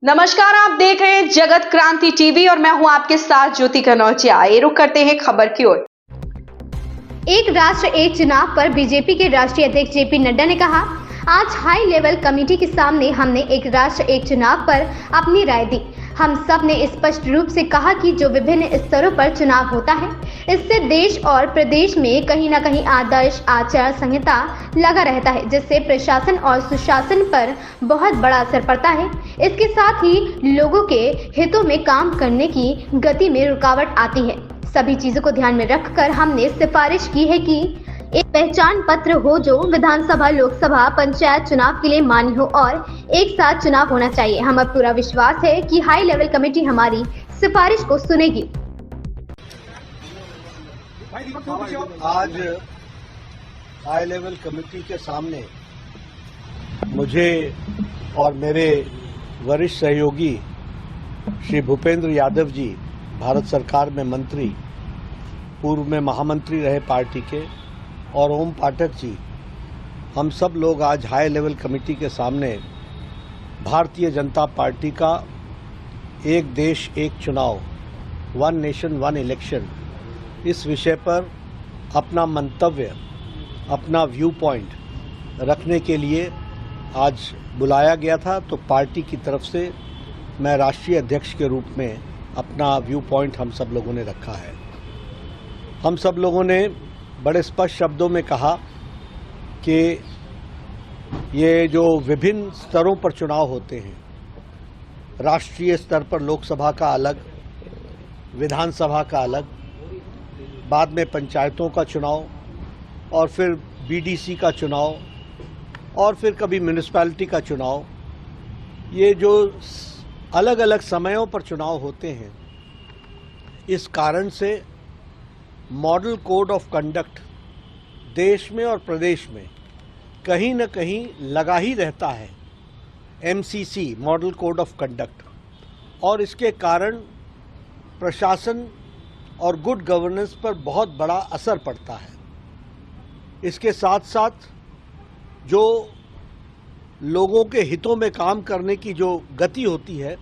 नमस्कार, आप देख रहे हैं जगत क्रांति टीवी और मैं हूं आपके साथ ज्योति कनौजिया। आइए रुक करते हैं खबर की ओर। एक राष्ट्र एक चुनाव पर बीजेपी के राष्ट्रीय अध्यक्ष जेपी नड्डा ने कहा, आज हाई लेवल कमेटी के सामने हमने एक राष्ट्र एक चुनाव पर अपनी राय दी। हम सब ने स्पष्ट रूप से कहा कि जो विभिन्न स्तरों पर चुनाव होता है, इससे देश और प्रदेश में कहीं न कहीं आदर्श आचार संहिता लगा रहता है, जिससे प्रशासन और सुशासन पर बहुत बड़ा असर पड़ता है। इसके साथ ही लोगों के हितों में काम करने की गति में रुकावट आती है। सभी चीजों को ध्यान में रखकर हमने सिफारिश की है कि एक पहचान पत्र हो जो विधानसभा, लोकसभा, पंचायत चुनाव के लिए मान्य हो और एक साथ चुनाव होना चाहिए। हमें पूरा विश्वास है कि हाई लेवल कमेटी हमारी सिफारिश को सुनेगी। आज हाई लेवल कमेटी के सामने मुझे और मेरे वरिष्ठ सहयोगी श्री भूपेंद्र यादव जी, भारत सरकार में मंत्री, पूर्व में महामंत्री रहे पार्टी के, और ओम पाठक जी, हम सब लोग आज हाई लेवल कमेटी के सामने भारतीय जनता पार्टी का एक देश एक चुनाव, वन नेशन वन इलेक्शन, इस विषय पर अपना मंतव्य, अपना व्यू पॉइंट रखने के लिए आज बुलाया गया था। तो पार्टी की तरफ से मैं राष्ट्रीय अध्यक्ष के रूप में अपना व्यू पॉइंट हम सब लोगों ने रखा है। हम सब लोगों ने बड़े स्पष्ट शब्दों में कहा कि ये जो विभिन्न स्तरों पर चुनाव होते हैं, राष्ट्रीय स्तर पर लोकसभा का अलग, विधानसभा का अलग, बाद में पंचायतों का चुनाव, और फिर बीडीसी का चुनाव, और फिर कभी म्यूनिसिपैलिटी का चुनाव, ये जो अलग अलग समयों पर चुनाव होते हैं, इस कारण से मॉडल कोड ऑफ कंडक्ट देश में और प्रदेश में कहीं न कहीं लगा ही रहता है, MCC, model code of conduct, और इसके कारण प्रशासन और गुड गवर्नेंस पर बहुत बड़ा असर पड़ता है। इसके साथ साथ जो लोगों के हितों में काम करने की जो गति होती है,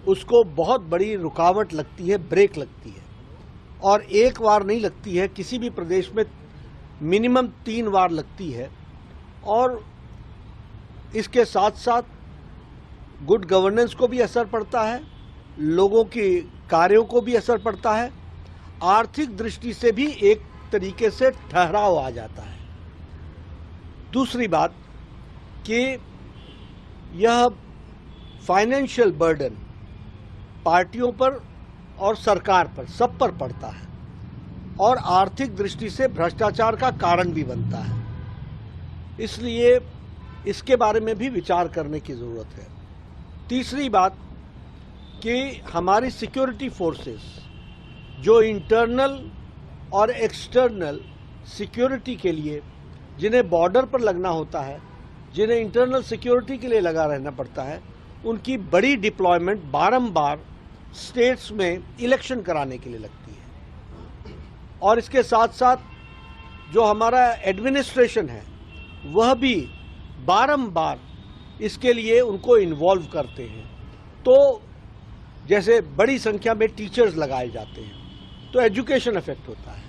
उसको बहुत बड़ी रुकावट लगती है, ब्रेक लगती है, और एक बार नहीं लगती है, किसी भी प्रदेश में मिनिमम 3 बार लगती है। और इसके साथ साथ गुड गवर्नेंस को भी असर पड़ता है, लोगों के कार्यों को भी असर पड़ता है, आर्थिक दृष्टि से भी एक तरीके से ठहराव आ जाता है। दूसरी बात कि यह फाइनेंशियल बर्डन पार्टियों पर और सरकार पर, सब पर पड़ता है, और आर्थिक दृष्टि से भ्रष्टाचार का कारण भी बनता है। इसलिए इसके बारे में भी विचार करने की ज़रूरत है। तीसरी बात कि हमारी सिक्योरिटी फोर्सेस जो इंटरनल और एक्सटर्नल सिक्योरिटी के लिए, जिन्हें बॉर्डर पर लगना होता है, जिन्हें इंटरनल सिक्योरिटी के लिए लगा रहना पड़ता है, उनकी बड़ी डिप्लॉयमेंट बारंबार स्टेट्स में इलेक्शन कराने के लिए लगती है। और इसके साथ साथ जो हमारा एडमिनिस्ट्रेशन है, वह भी बारंबार इसके लिए उनको इन्वॉल्व करते हैं। तो जैसे बड़ी संख्या में टीचर्स लगाए जाते हैं तो एजुकेशन इफेक्ट होता है,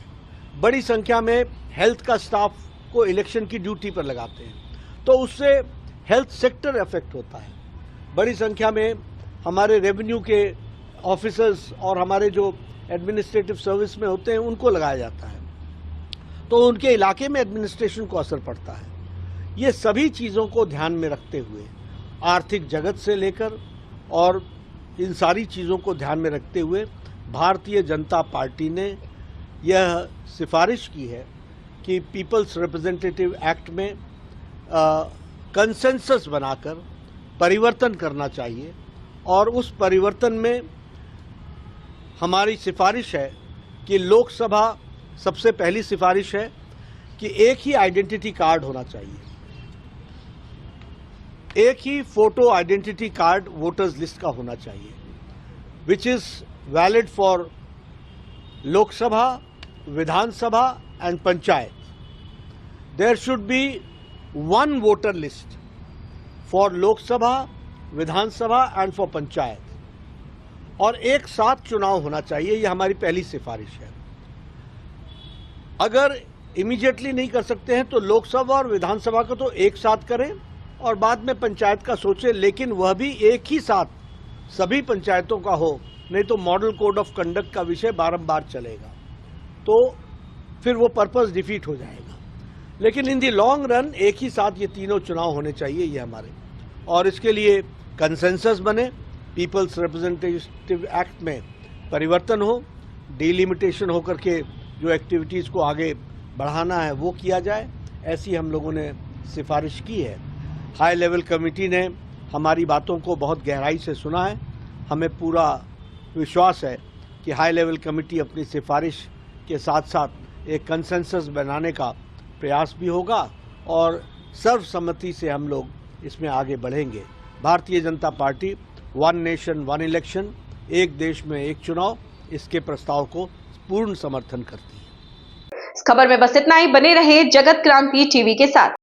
बड़ी संख्या में हेल्थ का स्टाफ को इलेक्शन की ड्यूटी पर लगाते हैं तो उससे हेल्थ सेक्टर इफेक्ट होता है, बड़ी संख्या में हमारे रेवेन्यू के ऑफिसर्स और हमारे जो एडमिनिस्ट्रेटिव सर्विस में होते हैं उनको लगाया जाता है, तो उनके इलाके में एडमिनिस्ट्रेशन को असर पड़ता है। ये सभी चीज़ों को ध्यान में रखते हुए, आर्थिक जगत से लेकर और इन सारी चीज़ों को ध्यान में रखते हुए भारतीय जनता पार्टी ने यह सिफारिश की है कि पीपल्स रिप्रेजेंटेटिव एक्ट में कंसेंसस बनाकर परिवर्तन करना चाहिए, और उस परिवर्तन में हमारी सिफारिश है कि लोकसभा, सबसे पहली सिफारिश है कि एक ही आइडेंटिटी कार्ड होना चाहिए, एक ही photo identity card voters list का होना चाहिए, which is valid for Lok Sabha, Vidhan Sabha and panchayat. There should be one voter list for Lok Sabha, Vidhan Sabha and for panchayat, और एक साथ चुनाव होना चाहिए। ये हमारी पहली सिफारिश है। अगर इमीडिएटली नहीं कर सकते हैं तो लोकसभा और विधानसभा को तो एक साथ करें और बाद में पंचायत का सोचें, लेकिन वह भी एक ही साथ सभी पंचायतों का हो, नहीं तो मॉडल कोड ऑफ कंडक्ट का विषय बारंबार चलेगा, तो फिर वो पर्पस डिफीट हो जाएगा। लेकिन इन दी लॉन्ग रन एक ही साथ ये तीनों चुनाव होने चाहिए, ये हमारे, और इसके लिए कंसेंसस बने, पीपल्स रिप्रेजेंटेटिव एक्ट में परिवर्तन हो, डिलिमिटेशन होकर के जो एक्टिविटीज़ को आगे बढ़ाना है वो किया जाए, ऐसी हम लोगों ने सिफारिश की है। हाई लेवल कमेटी ने हमारी बातों को बहुत गहराई से सुना है। हमें पूरा विश्वास है कि हाई लेवल कमेटी अपनी सिफारिश के साथ साथ एक कंसेंसस बनाने का प्रयास भी होगा और सर्वसम्मति से हम लोग इसमें आगे बढ़ेंगे। Bharatiya Janata party one nation one election, एक देश में एक चुनाव, इसके प्रस्ताव को पूर्ण समर्थन करती है। इस खबर में बस इतना ही। बने रहे जगत क्रांति टीवी के साथ।